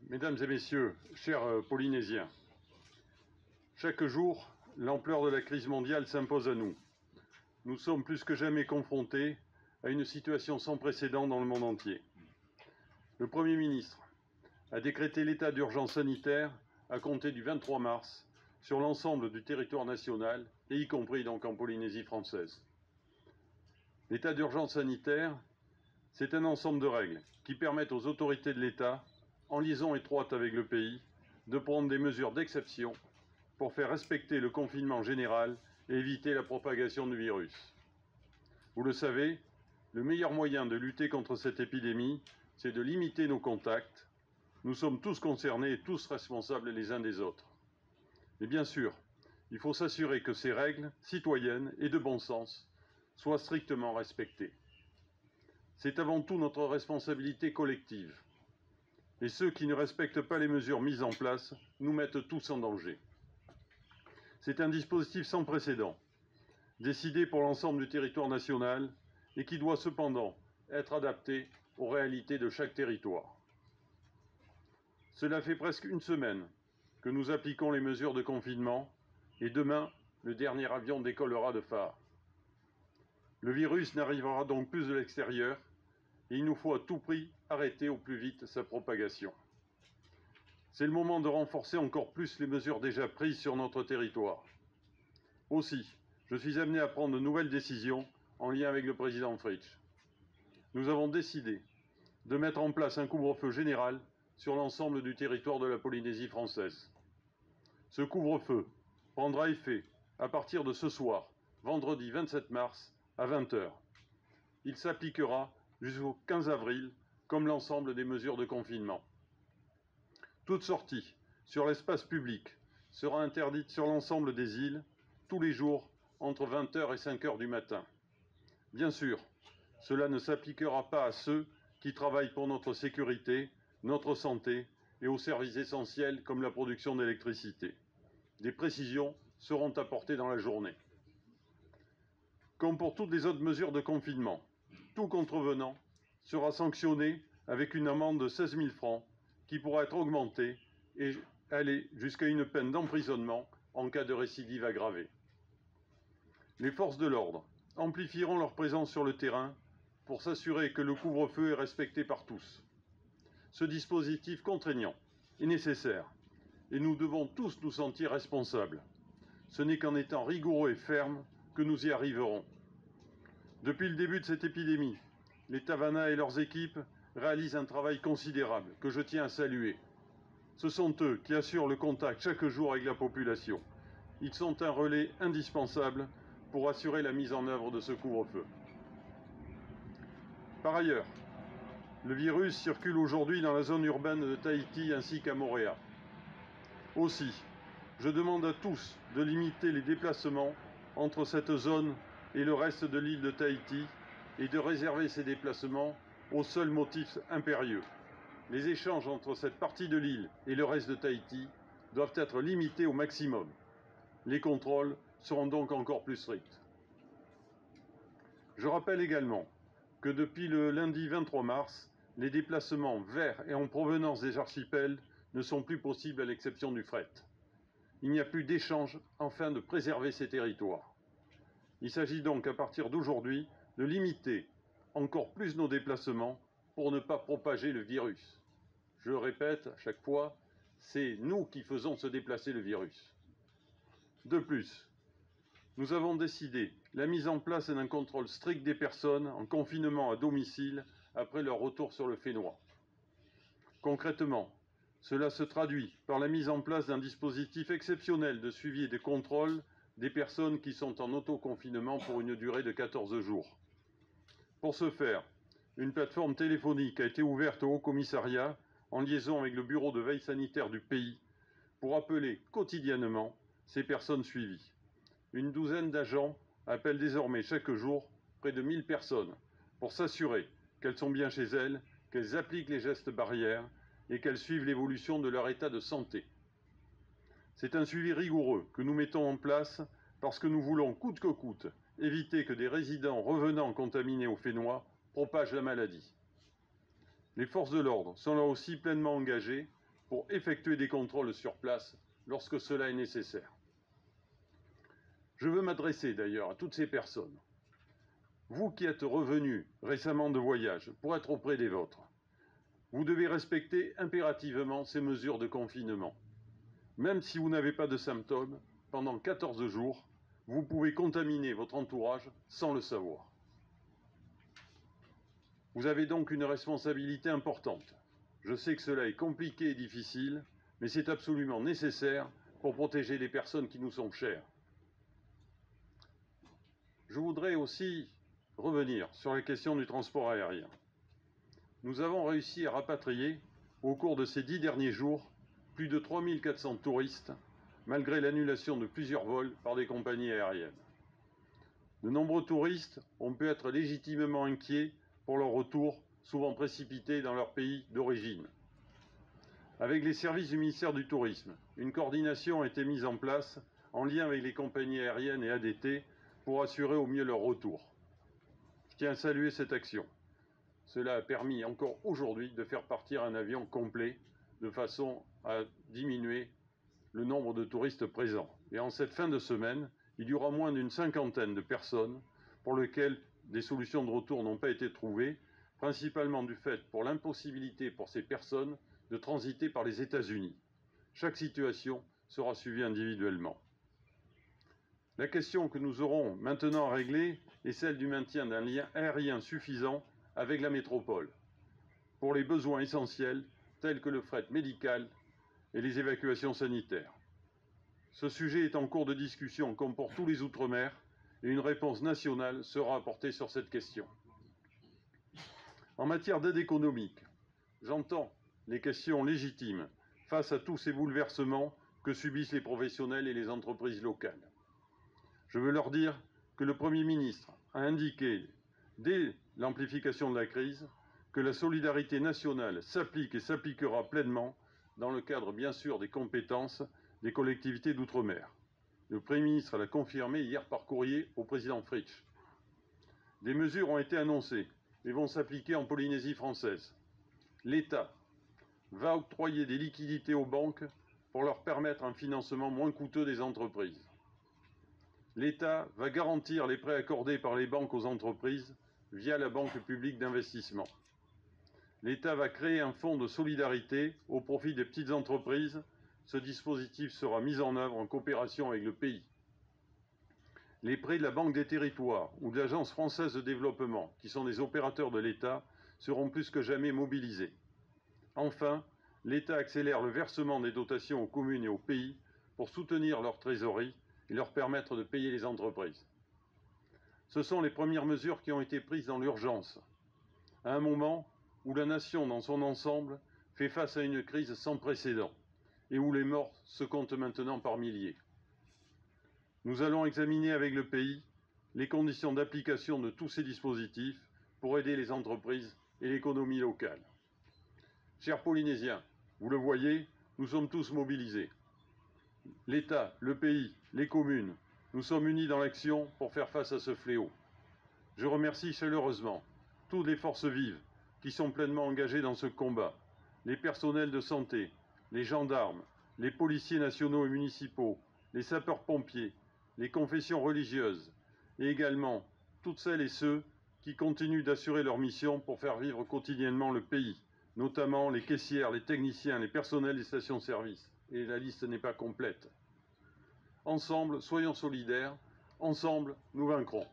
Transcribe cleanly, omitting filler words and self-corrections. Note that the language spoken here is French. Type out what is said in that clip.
Mesdames et messieurs, chers Polynésiens, chaque jour, l'ampleur de la crise mondiale s'impose à nous. Nous sommes plus que jamais confrontés à une situation sans précédent dans le monde entier. Le Premier ministre a décrété l'état d'urgence sanitaire à compter du 23 mars sur l'ensemble du territoire national, et y compris donc en Polynésie française. L'état d'urgence sanitaire, c'est un ensemble de règles qui permettent aux autorités de l'État, en liaison étroite avec le pays, de prendre des mesures d'exception pour faire respecter le confinement général et éviter la propagation du virus. Vous le savez, le meilleur moyen de lutter contre cette épidémie, c'est de limiter nos contacts. Nous sommes tous concernés et tous responsables les uns des autres. Et bien sûr, il faut s'assurer que ces règles citoyennes et de bon sens soient strictement respectées. C'est avant tout notre responsabilité collective. Et ceux qui ne respectent pas les mesures mises en place nous mettent tous en danger. C'est un dispositif sans précédent, décidé pour l'ensemble du territoire national et qui doit cependant être adapté aux réalités de chaque territoire. Cela fait presque une semaine que nous appliquons les mesures de confinement et demain, le dernier avion décollera de Phare. Le virus n'arrivera donc plus de l'extérieur et il nous faut à tout prix arrêter au plus vite sa propagation. C'est le moment de renforcer encore plus les mesures déjà prises sur notre territoire. Aussi, je suis amené à prendre de nouvelles décisions en lien avec le président Fritsch. Nous avons décidé de mettre en place un couvre-feu général sur l'ensemble du territoire de la Polynésie française. Ce couvre-feu prendra effet à partir de ce soir, vendredi 27 mars, à 20 h. Il s'appliquera jusqu'au 15 avril, comme l'ensemble des mesures de confinement. Toute sortie sur l'espace public sera interdite sur l'ensemble des îles, tous les jours, entre 20 h et 5 h du matin. Bien sûr, cela ne s'appliquera pas à ceux qui travaillent pour notre sécurité, notre santé et aux services essentiels comme la production d'électricité. Des précisions seront apportées dans la journée. Comme pour toutes les autres mesures de confinement, tout contrevenant sera sanctionné avec une amende de 16 000 francs qui pourra être augmentée et aller jusqu'à une peine d'emprisonnement en cas de récidive aggravée. Les forces de l'ordre amplifieront leur présence sur le terrain pour s'assurer que le couvre-feu est respecté par tous. Ce dispositif contraignant est nécessaire et nous devons tous nous sentir responsables. Ce n'est qu'en étant rigoureux et fermes que nous y arriverons. Depuis le début de cette épidémie, les Tavana et leurs équipes réalisent un travail considérable que je tiens à saluer. Ce sont eux qui assurent le contact chaque jour avec la population. Ils sont un relais indispensable pour assurer la mise en œuvre de ce couvre-feu. Par ailleurs, le virus circule aujourd'hui dans la zone urbaine de Tahiti ainsi qu'à Moorea. Aussi, je demande à tous de limiter les déplacements entre cette zone et le reste de l'île de Tahiti et de réserver ces déplacements aux seuls motifs impérieux. Les échanges entre cette partie de l'île et le reste de Tahiti doivent être limités au maximum. Les contrôles seront donc encore plus stricts. Je rappelle également que depuis le lundi 23 mars, les déplacements vers et en provenance des archipels ne sont plus possibles à l'exception du fret. Il n'y a plus d'échange afin de préserver ces territoires. Il s'agit donc à partir d'aujourd'hui de limiter encore plus nos déplacements pour ne pas propager le virus. Je répète à chaque fois, c'est nous qui faisons se déplacer le virus. De plus, nous avons décidé la mise en place d'un contrôle strict des personnes en confinement à domicile après leur retour sur le Fénois. Concrètement, cela se traduit par la mise en place d'un dispositif exceptionnel de suivi et de contrôle des personnes qui sont en autoconfinement pour une durée de 14 jours. Pour ce faire, une plateforme téléphonique a été ouverte au Haut-Commissariat en liaison avec le bureau de veille sanitaire du pays pour appeler quotidiennement ces personnes suivies. Une douzaine d'agents appellent désormais chaque jour près de 1000 personnes pour s'assurer qu'elles sont bien chez elles, qu'elles appliquent les gestes barrières et qu'elles suivent l'évolution de leur état de santé. C'est un suivi rigoureux que nous mettons en place parce que nous voulons coûte que coûte éviter que des résidents revenant contaminés au Fénois propagent la maladie. Les forces de l'ordre sont là aussi pleinement engagées pour effectuer des contrôles sur place lorsque cela est nécessaire. Je veux m'adresser d'ailleurs à toutes ces personnes. Vous qui êtes revenus récemment de voyage pour être auprès des vôtres, vous devez respecter impérativement ces mesures de confinement. Même si vous n'avez pas de symptômes, pendant 14 jours, vous pouvez contaminer votre entourage sans le savoir. Vous avez donc une responsabilité importante. Je sais que cela est compliqué et difficile, mais c'est absolument nécessaire pour protéger les personnes qui nous sont chères. Je voudrais aussi revenir sur la question du transport aérien. Nous avons réussi à rapatrier, au cours de ces 10 derniers jours, plus de 3400 touristes, malgré l'annulation de plusieurs vols par des compagnies aériennes. De nombreux touristes ont pu être légitimement inquiets pour leur retour, souvent précipité dans leur pays d'origine. Avec les services du ministère du Tourisme, une coordination a été mise en place en lien avec les compagnies aériennes et ADT pour assurer au mieux leur retour. Je tiens à saluer cette action. Cela a permis encore aujourd'hui de faire partir un avion complet de façon à diminuer le nombre de touristes présents. Et en cette fin de semaine, il y aura moins d'une cinquantaine de personnes pour lesquelles des solutions de retour n'ont pas été trouvées, principalement du fait pour l'impossibilité pour ces personnes de transiter par les États-Unis. Chaque situation sera suivie individuellement. La question que nous aurons maintenant à régler est celle du maintien d'un lien aérien suffisant avec la métropole, pour les besoins essentiels tels que le fret médical et les évacuations sanitaires. Ce sujet est en cours de discussion comme pour tous les Outre-mer et une réponse nationale sera apportée sur cette question. En matière d'aide économique, j'entends les questions légitimes face à tous ces bouleversements que subissent les professionnels et les entreprises locales. Je veux leur dire que le Premier ministre a indiqué, dès l'amplification de la crise, que la solidarité nationale s'applique et s'appliquera pleinement dans le cadre, bien sûr, des compétences des collectivités d'outre-mer. Le Premier ministre l'a confirmé hier par courrier au président Fritsch. Des mesures ont été annoncées et vont s'appliquer en Polynésie française. L'État va octroyer des liquidités aux banques pour leur permettre un financement moins coûteux des entreprises. L'État va garantir les prêts accordés par les banques aux entreprises via la Banque publique d'investissement. L'État va créer un fonds de solidarité au profit des petites entreprises. Ce dispositif sera mis en œuvre en coopération avec le pays. Les prêts de la Banque des Territoires ou de l'Agence française de développement, qui sont des opérateurs de l'État, seront plus que jamais mobilisés. Enfin, l'État accélère le versement des dotations aux communes et aux pays pour soutenir leur trésorerie et leur permettre de payer les entreprises. Ce sont les premières mesures qui ont été prises dans l'urgence, à un moment où la nation dans son ensemble fait face à une crise sans précédent et où les morts se comptent maintenant par milliers. Nous allons examiner avec le pays les conditions d'application de tous ces dispositifs pour aider les entreprises et l'économie locale. Chers Polynésiens, vous le voyez, nous sommes tous mobilisés. L'État, le pays, les communes, nous sommes unis dans l'action pour faire face à ce fléau. Je remercie chaleureusement toutes les forces vives qui sont pleinement engagées dans ce combat, les personnels de santé, les gendarmes, les policiers nationaux et municipaux, les sapeurs-pompiers, les confessions religieuses et également toutes celles et ceux qui continuent d'assurer leur mission pour faire vivre quotidiennement le pays, notamment les caissières, les techniciens, les personnels des stations-service. Et la liste n'est pas complète. Ensemble, soyons solidaires. Ensemble, nous vaincrons.